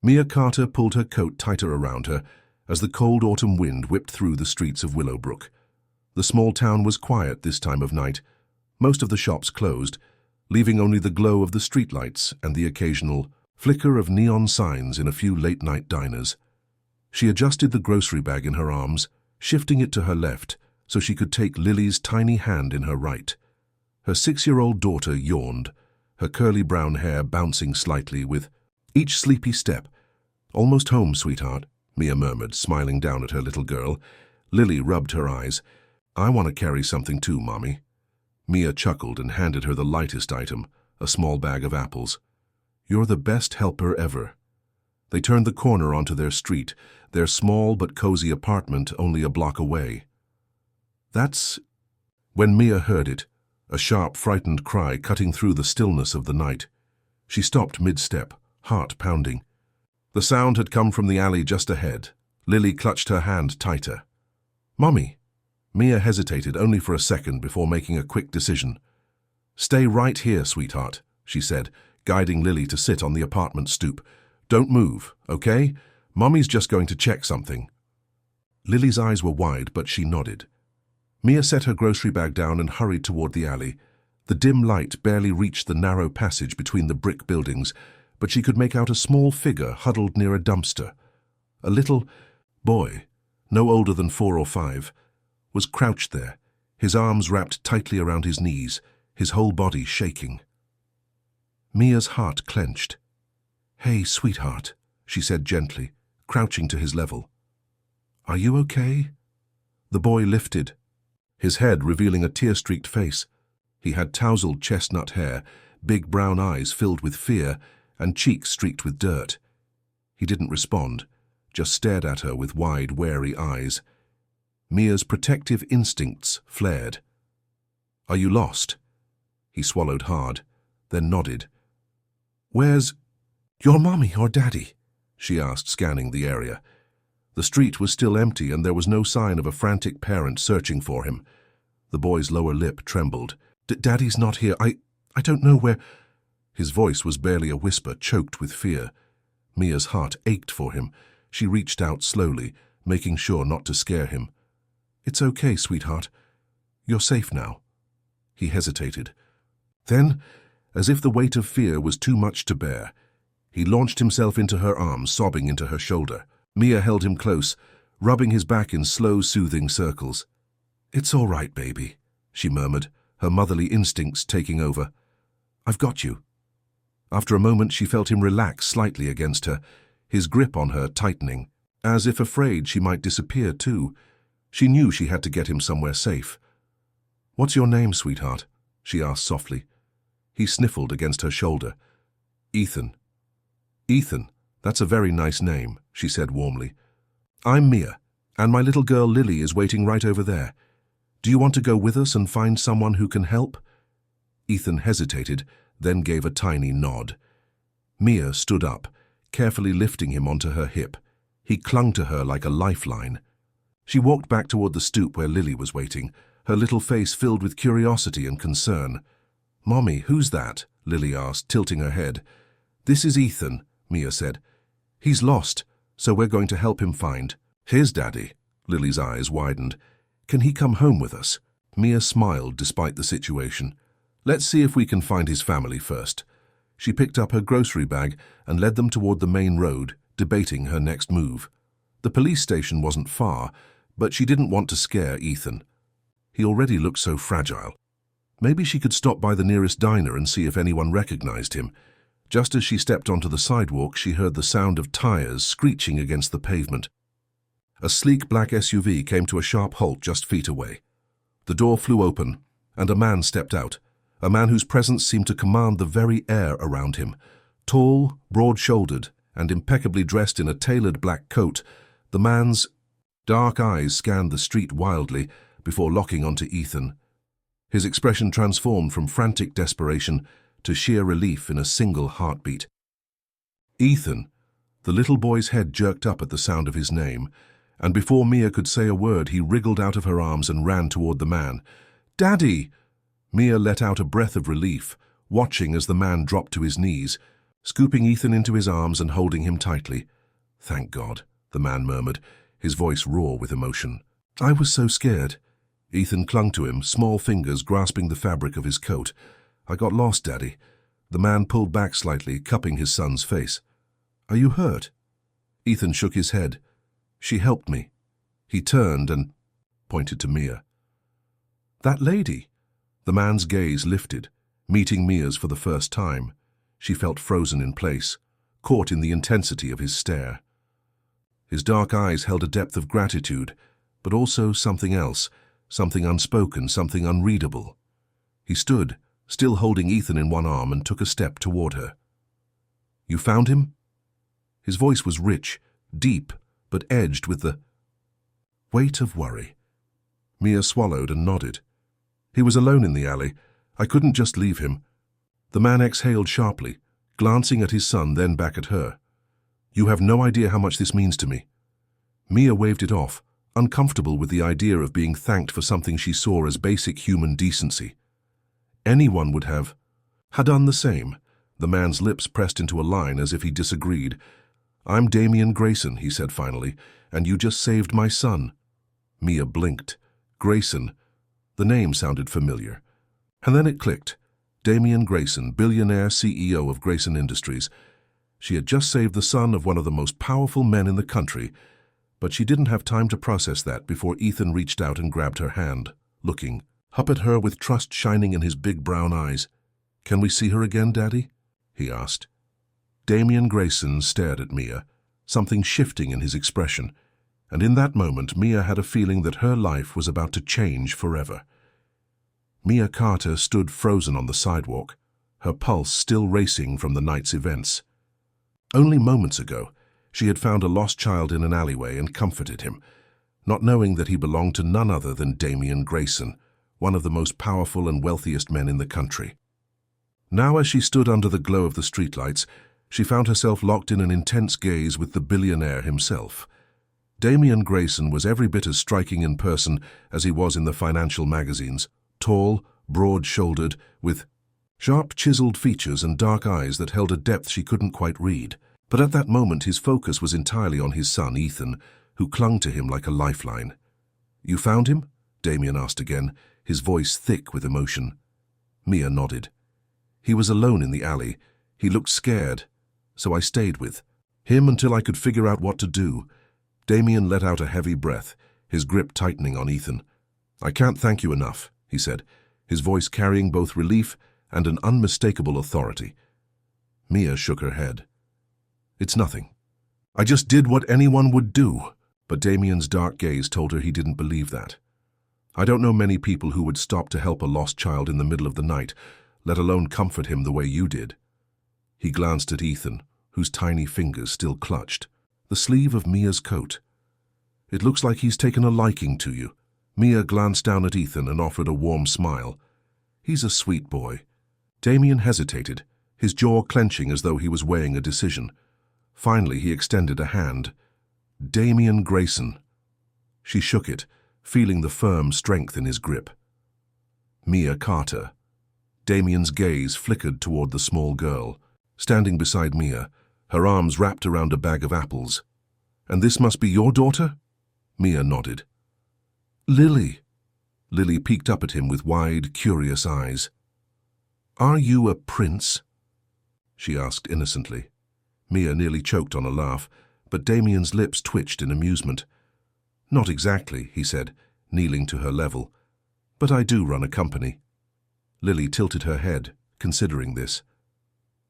Mia Carter pulled her coat tighter around her as the cold autumn wind whipped through the streets of Willowbrook. The small town was quiet this time of night. Most of the shops closed, leaving only the glow of the streetlights and the occasional flicker of neon signs in a few late-night diners. She adjusted the grocery bag in her arms, shifting it to her left so she could take Lily's tiny hand in her right. Her 6-year-old daughter yawned, her curly brown hair bouncing slightly with each sleepy step. "Almost home, sweetheart," Mia murmured, smiling down at her little girl. Lily rubbed her eyes. "I want to carry something too, Mommy." Mia chuckled and handed her the lightest item, a small bag of apples. "You're the best helper ever." They turned the corner onto their street, their small but cozy apartment only a block away. "That's—" When Mia heard it, a sharp, frightened cry cutting through the stillness of the night. She stopped mid-step, heart pounding. The sound had come from the alley just ahead. Lily clutched her hand tighter. "Mommy." Mia hesitated only for a second before making a quick decision. "Stay right here, sweetheart," she said, guiding Lily to sit on the apartment stoop. "Don't move, okay? Mommy's just going to check something." Lily's eyes were wide, but she nodded. Mia set her grocery bag down and hurried toward the alley. The dim light barely reached the narrow passage between the brick buildings, but she could make out a small figure huddled near a dumpster. A little boy, no older than 4 or 5, was crouched there, his arms wrapped tightly around his knees, his whole body shaking. Mia's heart clenched. "Hey, sweetheart," she said gently, crouching to his level. "Are you okay?" The boy lifted, his head revealing a tear-streaked face. He had tousled chestnut hair, big brown eyes filled with fear, and cheeks streaked with dirt. He didn't respond, just stared at her with wide, wary eyes. Mia's protective instincts flared. "Are you lost?" He swallowed hard, then nodded. "Where's your mommy or daddy?" she asked, scanning the area. The street was still empty, and there was no sign of a frantic parent searching for him. The boy's lower lip trembled. "Daddy's not here. I don't know where—" His voice was barely a whisper, choked with fear. Mia's heart ached for him. She reached out slowly, making sure not to scare him. "It's okay, sweetheart. You're safe now." He hesitated. Then, as if the weight of fear was too much to bear, he launched himself into her arms, sobbing into her shoulder. Mia held him close, rubbing his back in slow, soothing circles. "It's all right, baby," she murmured, her motherly instincts taking over. "I've got you." After a moment, she felt him relax slightly against her, his grip on her tightening, as if afraid she might disappear too. She knew she had to get him somewhere safe. "What's your name, sweetheart?" she asked softly. He sniffled against her shoulder. "Ethan." "Ethan, that's a very nice name," she said warmly. "I'm Mia, and my little girl Lily is waiting right over there. Do you want to go with us and find someone who can help?" Ethan hesitated, then gave a tiny nod. Mia stood up, carefully lifting him onto her hip. He clung to her like a lifeline. She walked back toward the stoop where Lily was waiting, her little face filled with curiosity and concern. "Mommy, who's that?" Lily asked, tilting her head. "This is Ethan," Mia said. "He's lost, so we're going to help him find his daddy." Lily's eyes widened. "Can he come home with us?" Mia smiled despite the situation. "Let's see if we can find his family first." She picked up her grocery bag and led them toward the main road, debating her next move. The police station wasn't far, but she didn't want to scare Ethan. He already looked so fragile. Maybe she could stop by the nearest diner and see if anyone recognized him. Just as she stepped onto the sidewalk, she heard the sound of tires screeching against the pavement. A sleek black SUV came to a sharp halt just feet away. The door flew open, and a man stepped out, a man whose presence seemed to command the very air around him. Tall, broad-shouldered, and impeccably dressed in a tailored black coat, the man's dark eyes scanned the street wildly before locking onto Ethan. His expression transformed from frantic desperation to sheer relief in a single heartbeat. "Ethan!" The little boy's head jerked up at the sound of his name, and before Mia could say a word, he wriggled out of her arms and ran toward the man. "Daddy!" Mia let out a breath of relief, watching as the man dropped to his knees, scooping Ethan into his arms and holding him tightly. "Thank God," the man murmured, his voice raw with emotion. "I was so scared." Ethan clung to him, small fingers grasping the fabric of his coat. "I got lost, Daddy." The man pulled back slightly, cupping his son's face. "Are you hurt?" Ethan shook his head. "She helped me." He turned and pointed to Mia. "That lady." The man's gaze lifted, meeting Mia's for the first time. She felt frozen in place, caught in the intensity of his stare. His dark eyes held a depth of gratitude, but also something else, something unspoken, something unreadable. He stood, still holding Ethan in one arm, and took a step toward her. "You found him?" His voice was rich, deep, but edged with the weight of worry. Mia swallowed and nodded. "He was alone in the alley. I couldn't just leave him." The man exhaled sharply, glancing at his son, then back at her. "You have no idea how much this means to me." Mia waved it off, uncomfortable with the idea of being thanked for something she saw as basic human decency. Anyone would have done the same. The man's lips pressed into a line as if he disagreed. "I'm Damian Grayson," he said finally, "and you just saved my son." Mia blinked. Grayson. The name sounded familiar. And then it clicked. Damian Grayson, billionaire CEO of Grayson Industries. She had just saved the son of one of the most powerful men in the country, but she didn't have time to process that before Ethan reached out and grabbed her hand, looking up at her with trust shining in his big brown eyes. "Can we see her again, Daddy?" he asked. Damian Grayson stared at Mia, something shifting in his expression, and in that moment Mia had a feeling that her life was about to change forever. Mia Carter stood frozen on the sidewalk, her pulse still racing from the night's events. Only moments ago, she had found a lost child in an alleyway and comforted him, not knowing that he belonged to none other than Damian Grayson, one of the most powerful and wealthiest men in the country. Now, as she stood under the glow of the streetlights, she found herself locked in an intense gaze with the billionaire himself. Damian Grayson was every bit as striking in person as he was in the financial magazines, tall, broad-shouldered, with sharp, chiseled features and dark eyes that held a depth she couldn't quite read. But at that moment his focus was entirely on his son, Ethan, who clung to him like a lifeline. "You found him?" Damian asked again, his voice thick with emotion. Mia nodded. "He was alone in the alley. He looked scared, so I stayed with him until I could figure out what to do." Damian let out a heavy breath, his grip tightening on Ethan. "I can't thank you enough," he said, his voice carrying both relief and an unmistakable authority. Mia shook her head. "It's nothing. I just did what anyone would do." But Damian's dark gaze told her he didn't believe that. "I don't know many people who would stop to help a lost child in the middle of the night, let alone comfort him the way you did." He glanced at Ethan, whose tiny fingers still clutched the sleeve of Mia's coat. "It looks like he's taken a liking to you." Mia glanced down at Ethan and offered a warm smile. "He's a sweet boy." Damian hesitated, his jaw clenching as though he was weighing a decision. Finally, he extended a hand. "Damian Grayson." She shook it, feeling the firm strength in his grip. "Mia Carter." Damian's gaze flickered toward the small girl, standing beside Mia, her arms wrapped around a bag of apples. "And this must be your daughter?" Mia nodded. "Lily." Lily peeked up at him with wide, curious eyes. "Are you a prince?" she asked innocently. Mia nearly choked on a laugh, but Damian's lips twitched in amusement. "Not exactly," he said, kneeling to her level. "But I do run a company." Lily tilted her head, considering this.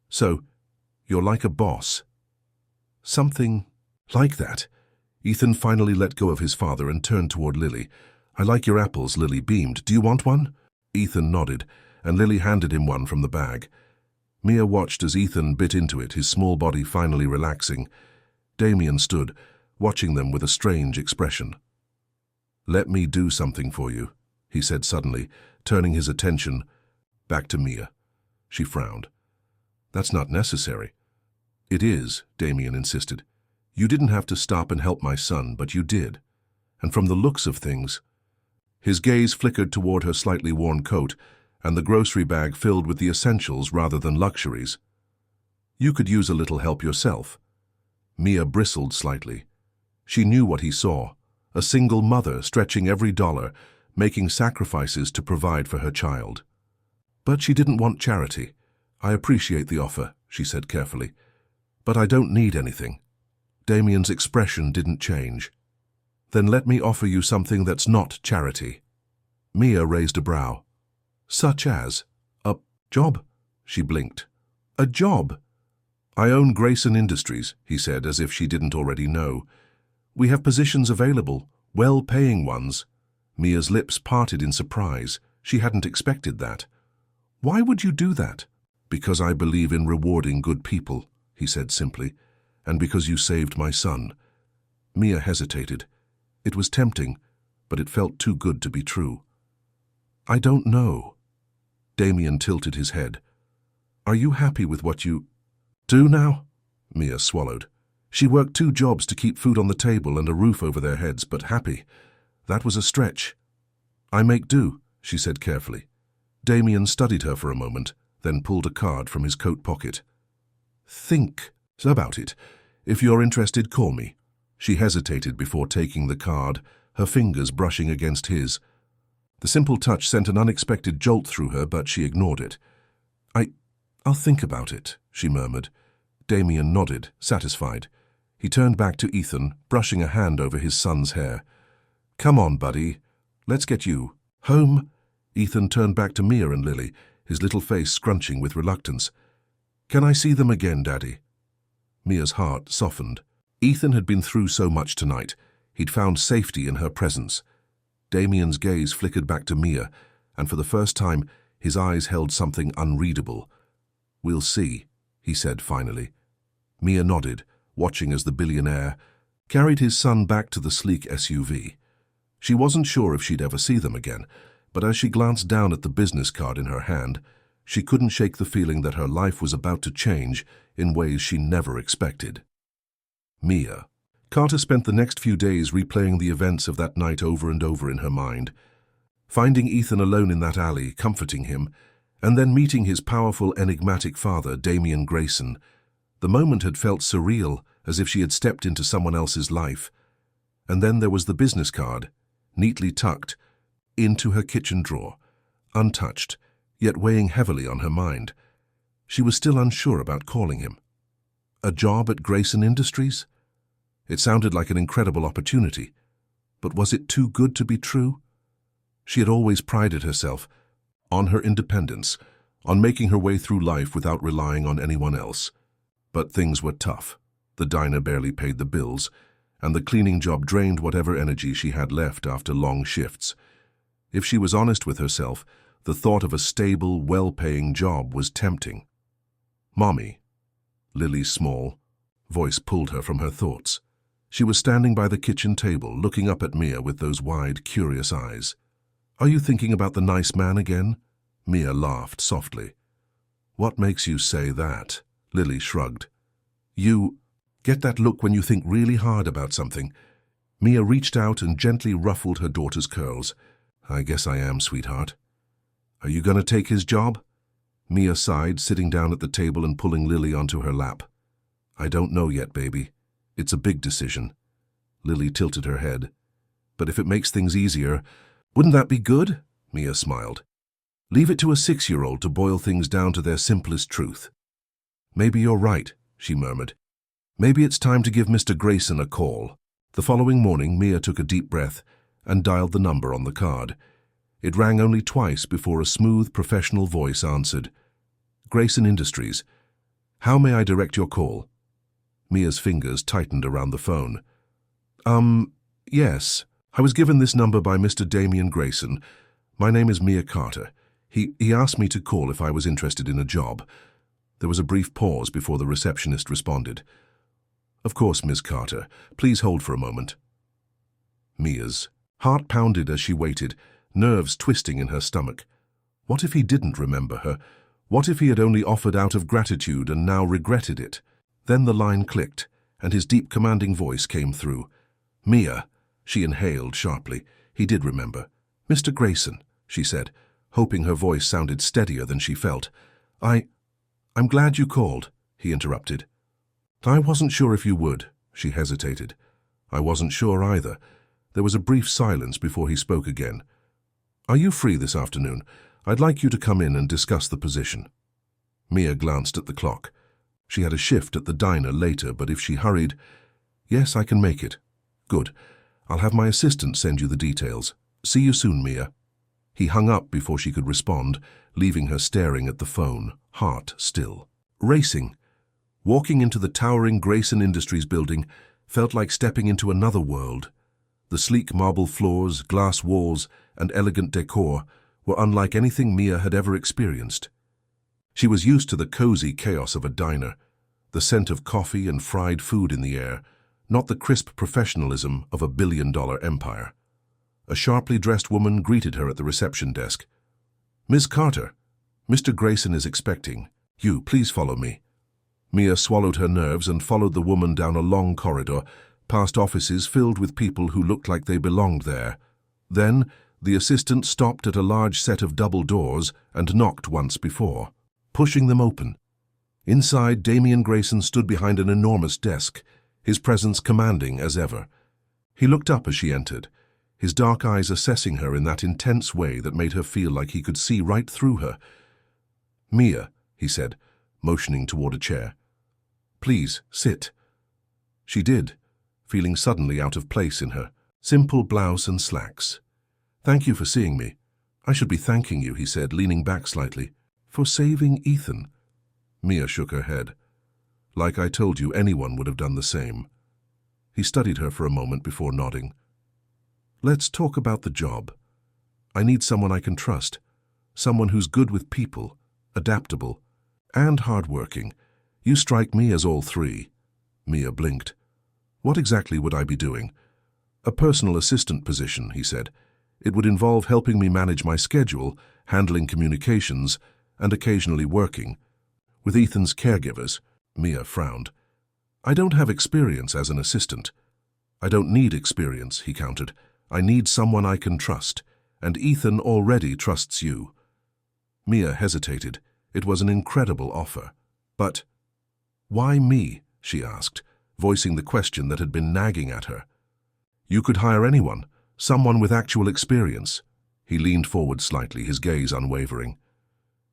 "So, you're like a boss?" "Something like that." Ethan finally let go of his father and turned toward Lily. "I like your apples," Lily beamed. "Do you want one?" Ethan nodded, and Lily handed him one from the bag. Mia watched as Ethan bit into it, his small body finally relaxing. Damian stood, watching them with a strange expression. "Let me do something for you," he said suddenly, turning his attention back to Mia. She frowned. "That's not necessary." "It is," Damian insisted. "You didn't have to stop and help my son, but you did. And from the looks of things—" His gaze flickered toward her slightly worn coat and the grocery bag filled with the essentials rather than luxuries. You could use a little help yourself. Mia bristled slightly. She knew what he saw, a single mother stretching every dollar, making sacrifices to provide for her child. But she didn't want charity. I appreciate the offer, she said carefully. But I don't need anything. Damien's expression didn't change. Then let me offer you something that's not charity. Mia raised a brow. Such as? A job? She blinked. A job? I own Grayson Industries, he said, as if she didn't already know. We have positions available, well-paying ones. Mia's lips parted in surprise. She hadn't expected that. Why would you do that? Because I believe in rewarding good people, he said simply, and because you saved my son. Mia hesitated. It was tempting, but it felt too good to be true. I don't know. Damien tilted his head. Are you happy with what you do now? Mia swallowed. She worked 2 jobs to keep food on the table and a roof over their heads, but happy. That was a stretch. I make do, she said carefully. Damien studied her for a moment, then pulled a card from his coat pocket. Think about it. If you're interested, call me. She hesitated before taking the card, her fingers brushing against his. The simple touch sent an unexpected jolt through her, but she ignored it. I'll think about it, she murmured. Damien nodded, satisfied. He turned back to Ethan, brushing a hand over his son's hair. Come on, buddy. Let's get you home. Ethan turned back to Mia and Lily, his little face scrunching with reluctance. Can I see them again, Daddy? Mia's heart softened. Ethan had been through so much tonight. He'd found safety in her presence. Damien's gaze flickered back to Mia, and for the first time, his eyes held something unreadable. We'll see, he said finally. Mia nodded, watching as the billionaire carried his son back to the sleek SUV. She wasn't sure if she'd ever see them again, but as she glanced down at the business card in her hand, she couldn't shake the feeling that her life was about to change in ways she never expected. Mia. Carter spent the next few days replaying the events of that night over and over in her mind, finding Ethan alone in that alley, comforting him, and then meeting his powerful, enigmatic father, Damien Grayson. The moment had felt surreal, as if she had stepped into someone else's life. And then there was the business card, neatly tucked into her kitchen drawer, untouched, yet weighing heavily on her mind. She was still unsure about calling him. A job at Grayson Industries? It sounded like an incredible opportunity, but was it too good to be true? She had always prided herself on her independence, on making her way through life without relying on anyone else. But things were tough. The diner barely paid the bills, and the cleaning job drained whatever energy she had left after long shifts. If she was honest with herself, the thought of a stable, well-paying job was tempting. Mommy. Lily's small voice pulled her from her thoughts. She was standing by the kitchen table, looking up at Mia with those wide, curious eyes. Are you thinking about the nice man again? Mia laughed softly. What makes you say that? Lily shrugged. You get that look when you think really hard about something. Mia reached out and gently ruffled her daughter's curls. I guess I am, sweetheart. Are you going to take his job? Mia sighed, sitting down at the table and pulling Lily onto her lap. I don't know yet, baby. It's a big decision. Lily tilted her head. But if it makes things easier, wouldn't that be good? Mia smiled. Leave it to a 6-year-old to boil things down to their simplest truth. Maybe you're right, she murmured. Maybe it's time to give Mr. Grayson a call. The following morning, Mia took a deep breath and dialed the number on the card. It rang only twice before a smooth, professional voice answered. Grayson Industries. How may I direct your call? Mia's fingers tightened around the phone. Yes. I was given this number by Mr. Damien Grayson. My name is Mia Carter. He asked me to call if I was interested in a job. There was a brief pause before the receptionist responded. Of course, Miss Carter. Please hold for a moment. Mia's heart pounded as she waited, nerves twisting in her stomach. What if he didn't remember her? What if he had only offered out of gratitude and now regretted it? Then the line clicked, and his deep, commanding voice came through. Mia, she inhaled sharply. He did remember. Mr. Grayson, she said, hoping her voice sounded steadier than she felt. I'm glad you called. he interrupted. I wasn't sure if you would, she hesitated. I wasn't sure either. There was a brief silence before he spoke again. Are you free this afternoon? I'd like you to come in and discuss the position. Mia glanced at the clock. She had a shift at the diner later, but if she hurried, yes, I can make it. Good. I'll have my assistant send you the details. See you soon, Mia. He hung up before she could respond, leaving her staring at the phone, heart still. Racing. Walking into the towering Grayson Industries building felt like stepping into another world. The sleek marble floors, glass walls, and elegant decor were unlike anything Mia had ever experienced. She was used to the cozy chaos of a diner, the scent of coffee and fried food in the air, not the crisp professionalism of a billion-dollar empire. A sharply dressed woman greeted her at the reception desk. Ms. Carter, Mr. Grayson is expecting. You, please follow me. Mia swallowed her nerves and followed the woman down a long corridor, past offices filled with people who looked like they belonged there. Then, the assistant stopped at a large set of double doors and knocked once before, pushing them open. Inside, Damian Grayson stood behind an enormous desk, his presence commanding as ever. He looked up as she entered, his dark eyes assessing her in that intense way that made her feel like he could see right through her. Mia, he said, motioning toward a chair. Please, sit. She did, feeling suddenly out of place in her simple blouse and slacks. Thank you for seeing me. I should be thanking you, he said, leaning back slightly. For saving Ethan. Mia shook her head. Like I told you, anyone would have done the same. He studied her for a moment before nodding. Let's talk about the job. I need someone I can trust, someone who's good with people, adaptable, and hardworking. You strike me as all three. Mia blinked. What exactly would I be doing? A personal assistant position, he said. It would involve helping me manage my schedule, handling communications, and occasionally working. With Ethan's caregivers, Mia frowned. I don't have experience as an assistant. I don't need experience, he countered. I need someone I can trust, and Ethan already trusts you. Mia hesitated. It was an incredible offer. But why me? She asked, voicing the question that had been nagging at her. You could hire anyone, someone with actual experience. He leaned forward slightly, his gaze unwavering.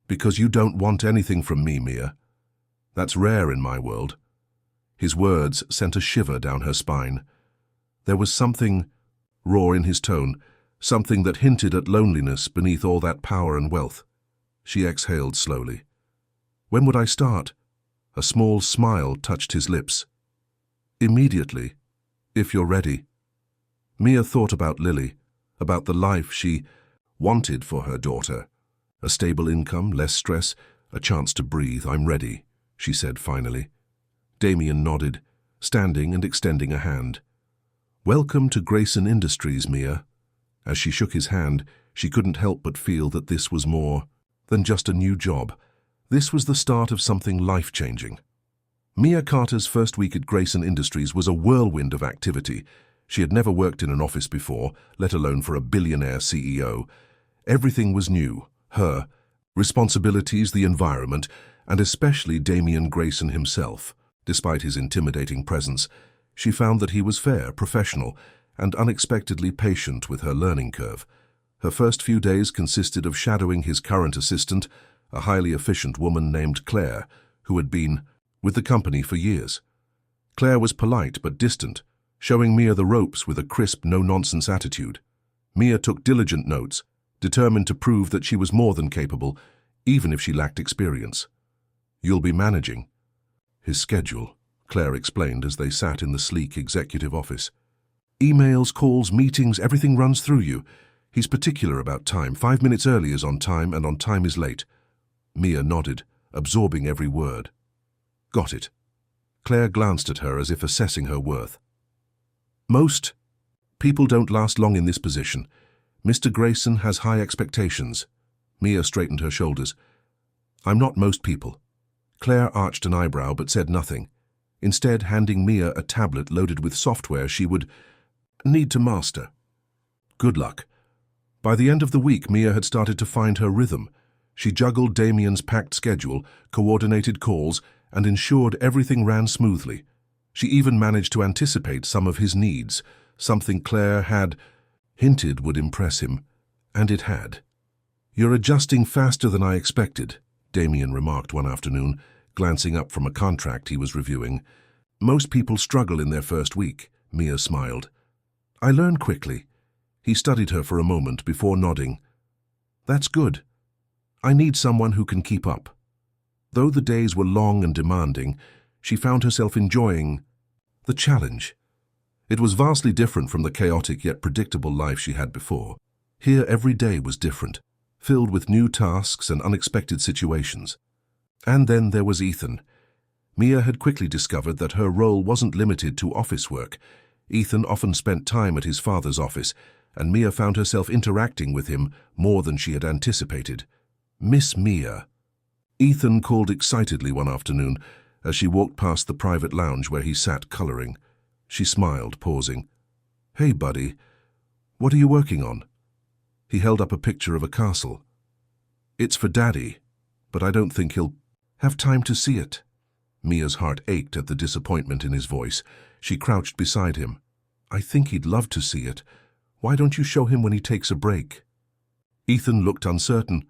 Because you don't want anything from me, Mia. That's rare in my world. His words sent a shiver down her spine. There was something raw in his tone, something that hinted at loneliness beneath all that power and wealth. She exhaled slowly. When would I start? A small smile touched his lips. Immediately, if you're ready. Mia thought about Lily, about the life she wanted for her daughter. A stable income, less stress, a chance to breathe. I'm ready, she said finally. Damian nodded, standing and extending a hand. Welcome to Grayson Industries, Mia. As she shook his hand, she couldn't help but feel that this was more than just a new job. This was the start of something life-changing. Mia Carter's first week at Grayson Industries was a whirlwind of activity. She had never worked in an office before, let alone for a billionaire CEO. Everything was new. Her, responsibilities, the environment, and especially Damian Grayson himself. Despite his intimidating presence, she found that he was fair, professional, and unexpectedly patient with her learning curve. Her first few days consisted of shadowing his current assistant, a highly efficient woman named Claire, who had been with the company for years. Claire was polite but distant, showing Mia the ropes with a crisp, no-nonsense attitude. Mia took diligent notes, determined to prove that she was more than capable, even if she lacked experience. You'll be managing his schedule, Claire explained as they sat in the sleek executive office. Emails, calls, meetings, everything runs through you. He's particular about time. 5 minutes early is on time, and on time is late. Mia nodded, absorbing every word. Got it. Claire glanced at her as if assessing her worth. Most people don't last long in this position. Mr. Grayson has high expectations. Mia straightened her shoulders. I'm not most people. Claire arched an eyebrow but said nothing, instead handing Mia a tablet loaded with software she would need to master. Good luck. By the end of the week, Mia had started to find her rhythm. She juggled Damian's packed schedule, coordinated calls, and ensured everything ran smoothly. She even managed to anticipate some of his needs, something Claire had hinted would impress him, and it had. "You're adjusting faster than I expected," Damien remarked one afternoon, glancing up from a contract he was reviewing. "Most people struggle in their first week," Mia smiled. "I learn quickly." He studied her for a moment before nodding. "That's good. I need someone who can keep up." Though the days were long and demanding, she found herself enjoying the challenge. It was vastly different from the chaotic yet predictable life she had before. Here every day was different, filled with new tasks and unexpected situations. And then there was Ethan. Mia had quickly discovered that her role wasn't limited to office work. Ethan often spent time at his father's office, and Mia found herself interacting with him more than she had anticipated. Miss Mia. Ethan called excitedly one afternoon as she walked past the private lounge where he sat coloring. She smiled, pausing. "Hey, buddy, what are you working on?" He held up a picture of a castle. "It's for Daddy, but I don't think he'll have time to see it." Mia's heart ached at the disappointment in his voice. She crouched beside him. "I think he'd love to see it. Why don't you show him when he takes a break?" Ethan looked uncertain.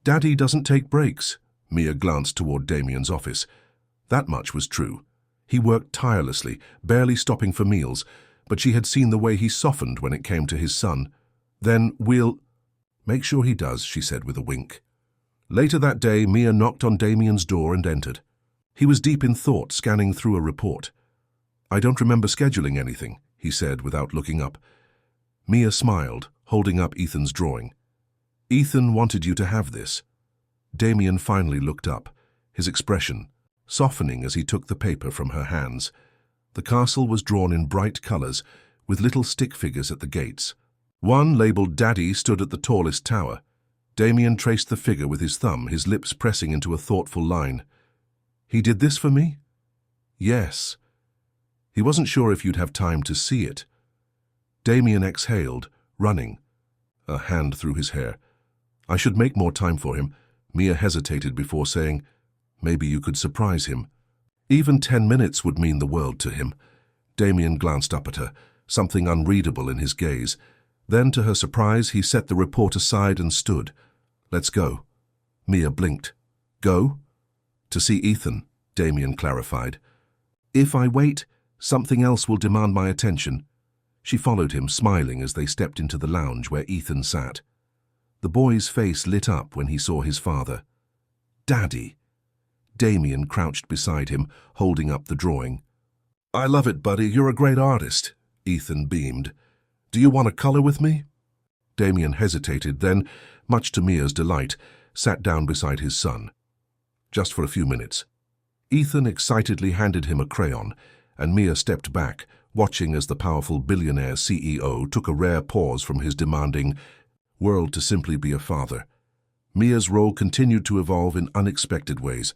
"Daddy doesn't take breaks." Mia glanced toward Damien's office. That much was true. He worked tirelessly, barely stopping for meals, but she had seen the way he softened when it came to his son. "Then we'll—" "Make sure he does," she said with a wink. Later that day, Mia knocked on Damien's door and entered. He was deep in thought, scanning through a report. "I don't remember scheduling anything," he said without looking up. Mia smiled, holding up Ethan's drawing. "Ethan wanted you to have this." Damien finally looked up, his expression softening as he took the paper from her hands. The castle was drawn in bright colors, with little stick figures at the gates. One, labeled Daddy, stood at the tallest tower. Damien traced the figure with his thumb, his lips pressing into a thoughtful line. "He did this for me?" "Yes." He wasn't sure if you'd have time to see it. Damien exhaled, running, a hand through his hair. "I should make more time for him." Mia hesitated before saying, "Maybe you could surprise him." Even 10 minutes would mean the world to him. Damien glanced up at her, something unreadable in his gaze. Then, to her surprise, he set the report aside and stood. "Let's go." Mia blinked. "Go?" "To see Ethan," Damien clarified. "If I wait, something else will demand my attention." She followed him, smiling as they stepped into the lounge where Ethan sat. The boy's face lit up when he saw his father. "Daddy." Damien crouched beside him, holding up the drawing. "I love it, buddy. You're a great artist," Ethan beamed. "Do you want to color with me?" Damien hesitated, then, much to Mia's delight, sat down beside his son. "Just for a few minutes." Ethan excitedly handed him a crayon, and Mia stepped back, watching as the powerful billionaire CEO took a rare pause from his demanding world to simply be a father. Mia's role continued to evolve in unexpected ways.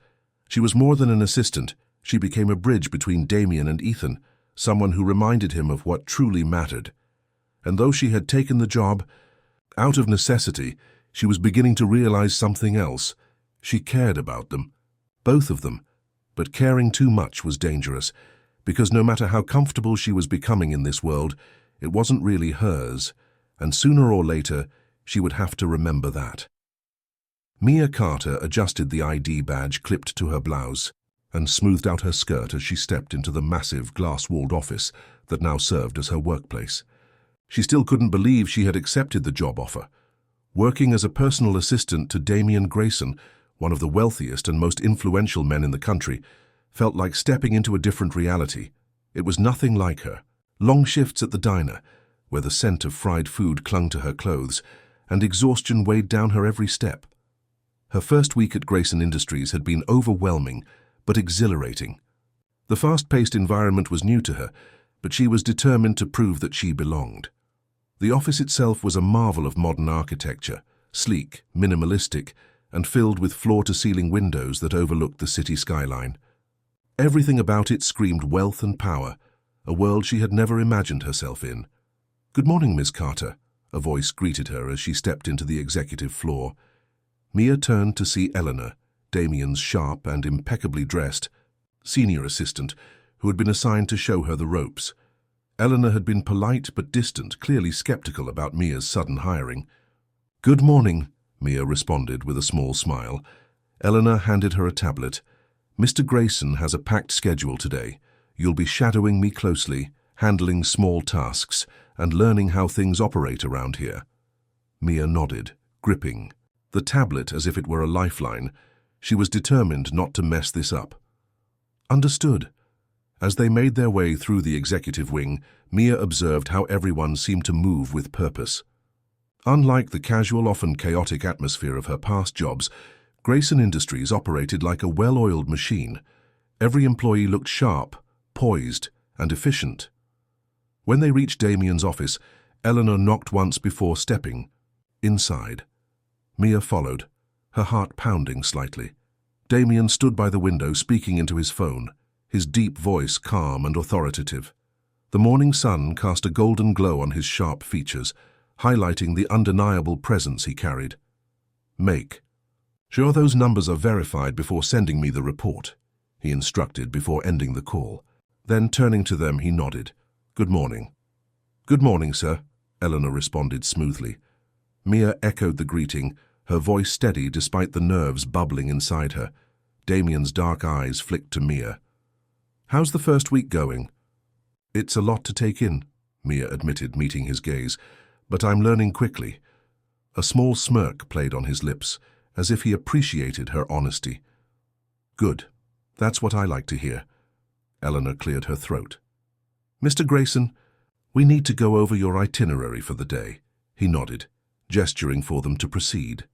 She was more than an assistant. She became a bridge between Damien and Ethan, someone who reminded him of what truly mattered. And though she had taken the job out of necessity, she was beginning to realize something else. She cared about them, both of them. But caring too much was dangerous, because no matter how comfortable she was becoming in this world, it wasn't really hers, and sooner or later, she would have to remember that. Mia Carter adjusted the ID badge clipped to her blouse and smoothed out her skirt as she stepped into the massive glass-walled office that now served as her workplace. She still couldn't believe she had accepted the job offer. Working as a personal assistant to Damien Grayson, one of the wealthiest and most influential men in the country, felt like stepping into a different reality. It was nothing like her. Long shifts at the diner, where the scent of fried food clung to her clothes, and exhaustion weighed down her every step. Her first week at Grayson Industries had been overwhelming, but exhilarating. The fast-paced environment was new to her, but she was determined to prove that she belonged. The office itself was a marvel of modern architecture, sleek, minimalistic, and filled with floor-to-ceiling windows that overlooked the city skyline. Everything about it screamed wealth and power, a world she had never imagined herself in. "Good morning, Miss Carter," a voice greeted her as she stepped into the executive floor. Mia turned to see Eleanor, Damien's sharp and impeccably dressed, senior assistant, who had been assigned to show her the ropes. Eleanor had been polite but distant, clearly skeptical about Mia's sudden hiring. "Good morning," Mia responded with a small smile. Eleanor handed her a tablet. "Mr. Grayson has a packed schedule today. You'll be shadowing me closely, handling small tasks, and learning how things operate around here." Mia nodded, gripping the tablet as if it were a lifeline. She was determined not to mess this up. "Understood." As they made their way through the executive wing, Mia observed how everyone seemed to move with purpose. Unlike the casual, often chaotic atmosphere of her past jobs, Grayson Industries operated like a well-oiled machine. Every employee looked sharp, poised, and efficient. When they reached Damien's office, Eleanor knocked once before stepping inside. Mia followed, her heart pounding slightly. Damien stood by the window, speaking into his phone, his deep voice calm and authoritative. The morning sun cast a golden glow on his sharp features, highlighting the undeniable presence he carried. "Make sure those numbers are verified before sending me the report," he instructed before ending the call. Then, turning to them, he nodded. "Good morning." "Good morning, sir," Eleanor responded smoothly. Mia echoed the greeting, her voice steady despite the nerves bubbling inside her. Damien's dark eyes flicked to Mia. "How's the first week going?" "It's a lot to take in," Mia admitted, meeting his gaze, "but I'm learning quickly." A small smirk played on his lips, as if he appreciated her honesty. "Good. That's what I like to hear." Eleanor cleared her throat. "Mr. Grayson, we need to go over your itinerary for the day." He nodded, gesturing for them to proceed.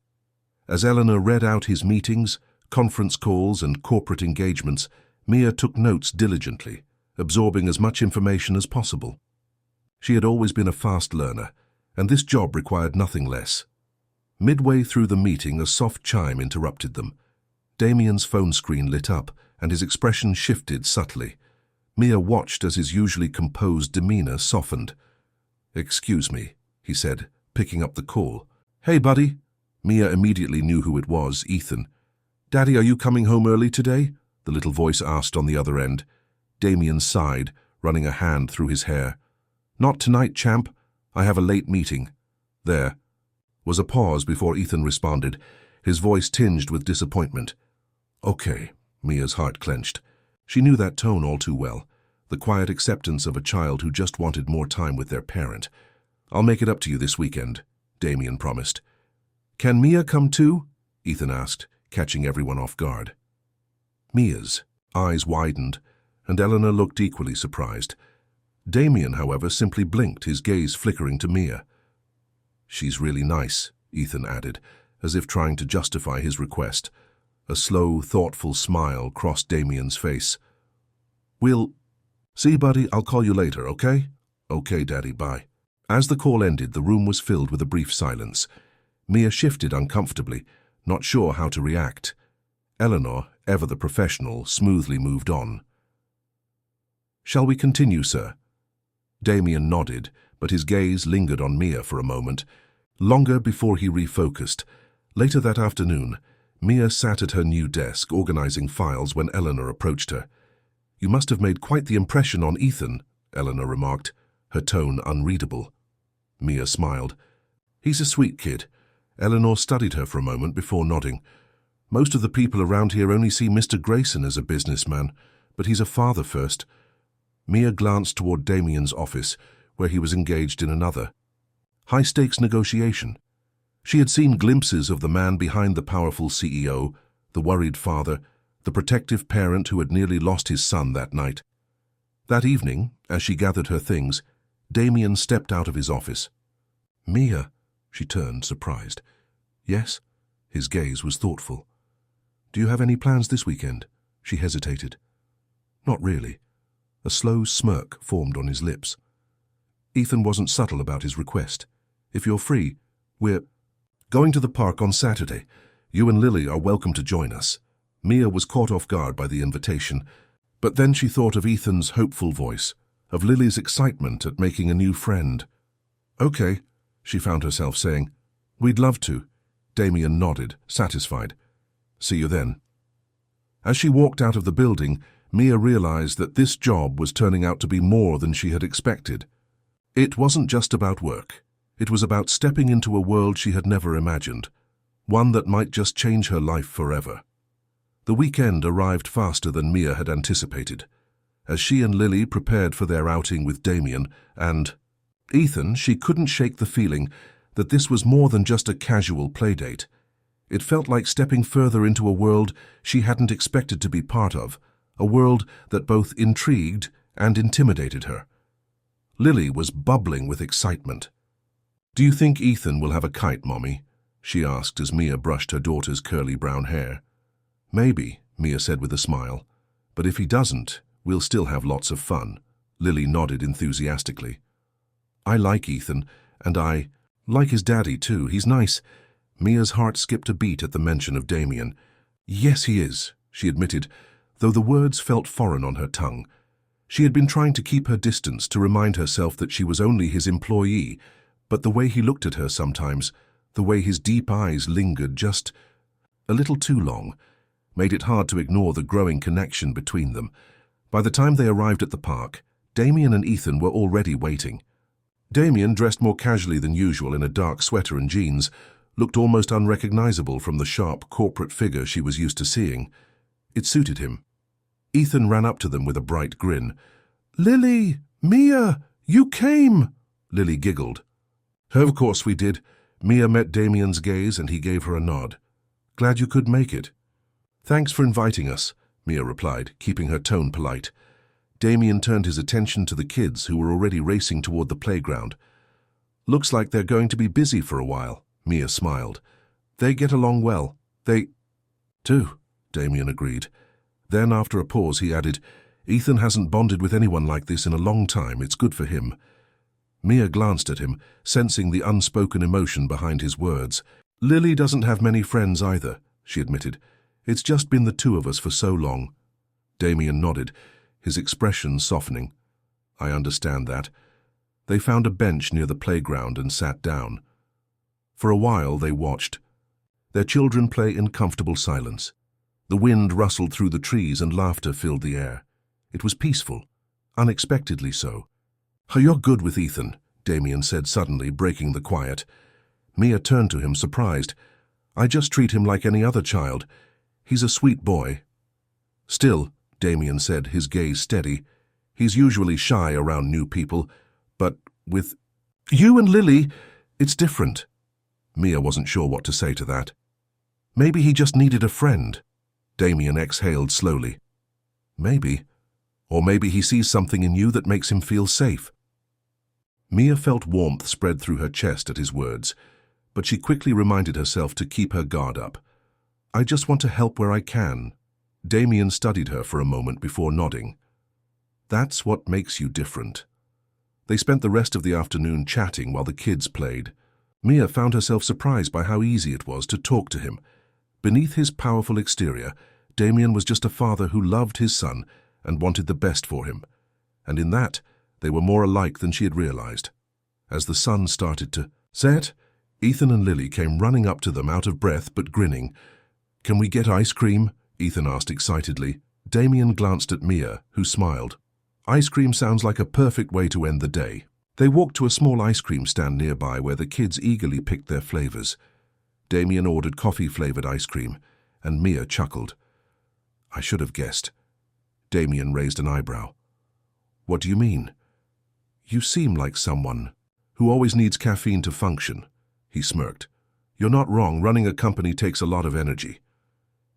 As Eleanor read out his meetings, conference calls, and corporate engagements, Mia took notes diligently, absorbing as much information as possible. She had always been a fast learner, and this job required nothing less. Midway through the meeting, a soft chime interrupted them. Damien's phone screen lit up, and his expression shifted subtly. Mia watched as his usually composed demeanor softened. "Excuse me," he said, picking up the call. "Hey, buddy." Mia immediately knew who it was, Ethan. "Daddy, are you coming home early today?" the little voice asked on the other end. Damien sighed, running a hand through his hair. "Not tonight, champ. I have a late meeting." There was a pause before Ethan responded, his voice tinged with disappointment. "Okay," Mia's heart clenched. She knew that tone all too well, the quiet acceptance of a child who just wanted more time with their parent. "I'll make it up to you this weekend," Damien promised. "Can Mia come too?" Ethan asked, catching everyone off guard. Mia's eyes widened, and Eleanor looked equally surprised. Damien, however, simply blinked, his gaze flickering to Mia. "She's really nice," Ethan added, as if trying to justify his request. A slow, thoughtful smile crossed Damien's face. "We'll see, buddy. I'll call you later, okay?" "Okay, Daddy, bye." As the call ended, the room was filled with a brief silence. Mia shifted uncomfortably, not sure how to react. Eleanor, ever the professional, smoothly moved on. "Shall we continue, sir?" Damien nodded, but his gaze lingered on Mia for a moment, longer before he refocused. Later that afternoon, Mia sat at her new desk, organizing files when Eleanor approached her. "You must have made quite the impression on Ethan," Eleanor remarked, her tone unreadable. Mia smiled. "He's a sweet kid." Eleanor studied her for a moment before nodding. "Most of the people around here only see Mr. Grayson as a businessman, but he's a father first." Mia glanced toward Damien's office, where he was engaged in another high-stakes negotiation. She had seen glimpses of the man behind the powerful CEO, the worried father, the protective parent who had nearly lost his son that night. That evening, as she gathered her things, Damien stepped out of his office. "Mia," she turned, surprised. "Yes?" His gaze was thoughtful. "Do you have any plans this weekend?" She hesitated. "Not really." A slow smirk formed on his lips. Ethan wasn't subtle about his request. "If you're free, we're going to the park on Saturday. You and Lily are welcome to join us." Mia was caught off guard by the invitation, but then she thought of Ethan's hopeful voice, of Lily's excitement at making a new friend. "Okay," she found herself saying. "We'd love to." Damien nodded, satisfied. "See you then." As she walked out of the building, Mia realized that this job was turning out to be more than she had expected. It wasn't just about work. It was about stepping into a world she had never imagined, one that might just change her life forever. The weekend arrived faster than Mia had anticipated. As she and Lily prepared for their outing with Damien and Ethan, she couldn't shake the feeling that this was more than just a casual playdate. It felt like stepping further into a world she hadn't expected to be part of, a world that both intrigued and intimidated her. Lily was bubbling with excitement. "Do you think Ethan will have a kite, Mommy?" she asked as Mia brushed her daughter's curly brown hair. "Maybe," Mia said with a smile. "But if he doesn't, we'll still have lots of fun." Lily nodded enthusiastically. "I like Ethan, and I like his daddy too. He's nice." Mia's heart skipped a beat at the mention of Damien. "Yes, he is," she admitted, though the words felt foreign on her tongue. She had been trying to keep her distance to remind herself that she was only his employee, but the way he looked at her sometimes, the way his deep eyes lingered just a little too long, made it hard to ignore the growing connection between them. By the time they arrived at the park, Damien and Ethan were already waiting. Damien, dressed more casually than usual in a dark sweater and jeans, looked almost unrecognizable from the sharp corporate figure she was used to seeing. It suited him. Ethan ran up to them with a bright grin. "Lily! Mia! You came!" Lily giggled. "Of course we did." Mia met Damien's gaze and he gave her a nod. "Glad you could make it." "Thanks for inviting us," Mia replied, keeping her tone polite. Damien turned his attention to the kids who were already racing toward the playground. "Looks like they're going to be busy for a while," Mia smiled. "They get along well. They do," Damien agreed. Then, after a pause, he added, "Ethan hasn't bonded with anyone like this in a long time. It's good for him." Mia glanced at him, sensing the unspoken emotion behind his words. "Lily doesn't have many friends either," she admitted. "It's just been the two of us for so long." Damien nodded, his expression softening. "I understand that." They found a bench near the playground and sat down. For a while they watched. Their children play in comfortable silence. The wind rustled through the trees and laughter filled the air. It was peaceful, unexpectedly so. "Oh, you're good with Ethan," Damien said suddenly, breaking the quiet. Mia turned to him, surprised. "I just treat him like any other child. He's a sweet boy." "Still," Damien said, his gaze steady, "he's usually shy around new people, but with you and Lily, it's different." Mia wasn't sure what to say to that. "Maybe he just needed a friend." Damien exhaled slowly. "Maybe. Or maybe he sees something in you that makes him feel safe." Mia felt warmth spread through her chest at his words, but she quickly reminded herself to keep her guard up. "I just want to help where I can." Damien studied her for a moment before nodding. "That's what makes you different." They spent the rest of the afternoon chatting while the kids played. Mia found herself surprised by how easy it was to talk to him. Beneath his powerful exterior, Damien was just a father who loved his son and wanted the best for him. And in that, they were more alike than she had realized. As the sun started to set, Ethan and Lily came running up to them out of breath but grinning. "Can we get ice cream?" Ethan asked excitedly. Damien glanced at Mia, who smiled. "Ice cream sounds like a perfect way to end the day." They walked to a small ice cream stand nearby where the kids eagerly picked their flavors. Damien ordered coffee-flavored ice cream, and Mia chuckled. "I should have guessed." Damien raised an eyebrow. "What do you mean?" "You seem like someone who always needs caffeine to function," he smirked. "You're not wrong, running a company takes a lot of energy."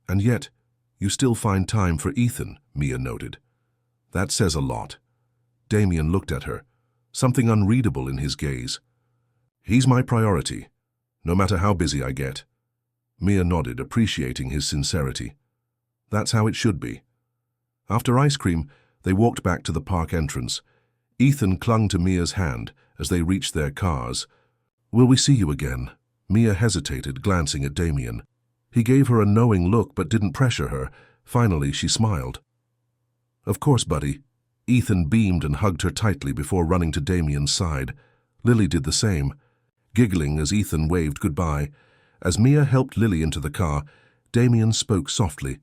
"And yet, you still find time for Ethan," Mia noted. "That says a lot." Damien looked at her, something unreadable in his gaze. "He's my priority, no matter how busy I get." Mia nodded, appreciating his sincerity. "That's how it should be." After ice cream, they walked back to the park entrance. Ethan clung to Mia's hand as they reached their cars. "Will we see you again?" Mia hesitated, glancing at Damien. He gave her a knowing look but didn't pressure her. Finally, she smiled. "Of course, buddy." Ethan beamed and hugged her tightly before running to Damien's side. Lily did the same, giggling as Ethan waved goodbye. As Mia helped Lily into the car, Damien spoke softly.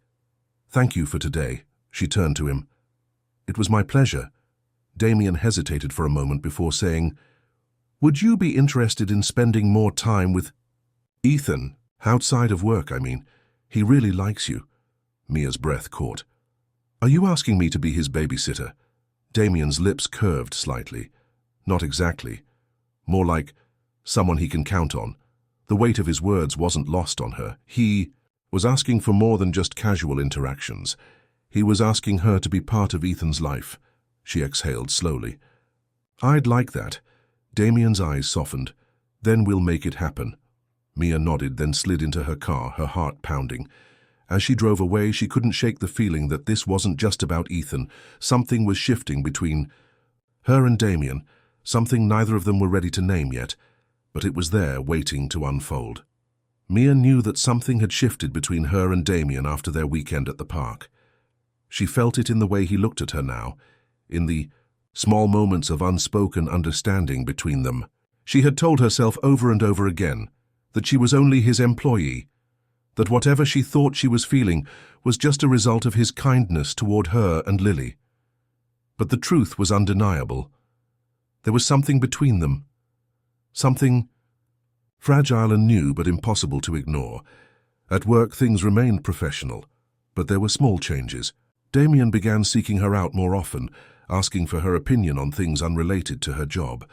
"Thank you for today," She turned to him. "It was my pleasure." Damien hesitated for a moment before saying, "Would you be interested in spending more time with Ethan? Outside of work, I mean. He really likes you." Mia's breath caught. "Are you asking me to be his babysitter?" Damien's lips curved slightly. "Not exactly. More like someone he can count on." The weight of his words wasn't lost on her. He was asking for more than just casual interactions. He was asking her to be part of Ethan's life. She exhaled slowly. "I'd like that." Damien's eyes softened. "Then we'll make it happen." Mia nodded, then slid into her car, her heart pounding. As she drove away, she couldn't shake the feeling that this wasn't just about Ethan. Something was shifting between her and Damien, something neither of them were ready to name yet, but it was there, waiting to unfold. Mia knew that something had shifted between her and Damien after their weekend at the park. She felt it in the way he looked at her now, in the small moments of unspoken understanding between them. She had told herself over and over again that she was only his employee, that whatever she thought she was feeling was just a result of his kindness toward her and Lily. But the truth was undeniable. There was something between them, something fragile and new but impossible to ignore. At work things remained professional, but there were small changes. Damien began seeking her out more often, asking for her opinion on things unrelated to her job.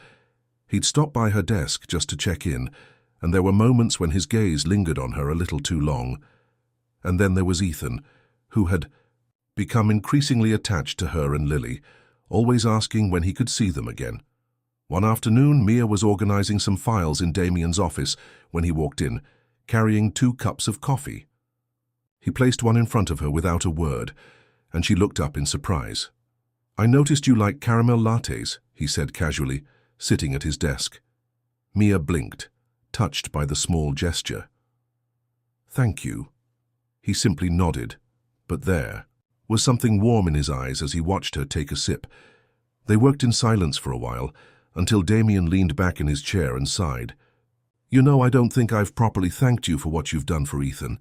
He'd stop by her desk just to check in, and there were moments when his gaze lingered on her a little too long. And then there was Ethan, who had become increasingly attached to her and Lily, always asking when he could see them again. One afternoon, Mia was organizing some files in Damien's office when he walked in, carrying 2 cups of coffee. He placed one in front of her without a word, and she looked up in surprise. "I noticed you like caramel lattes," he said casually, sitting at his desk. Mia blinked, touched by the small gesture. "Thank you." He simply nodded, but there was something warm in his eyes as he watched her take a sip. They worked in silence for a while, until Damien leaned back in his chair and sighed. "You know, I don't think I've properly thanked you for what you've done for Ethan."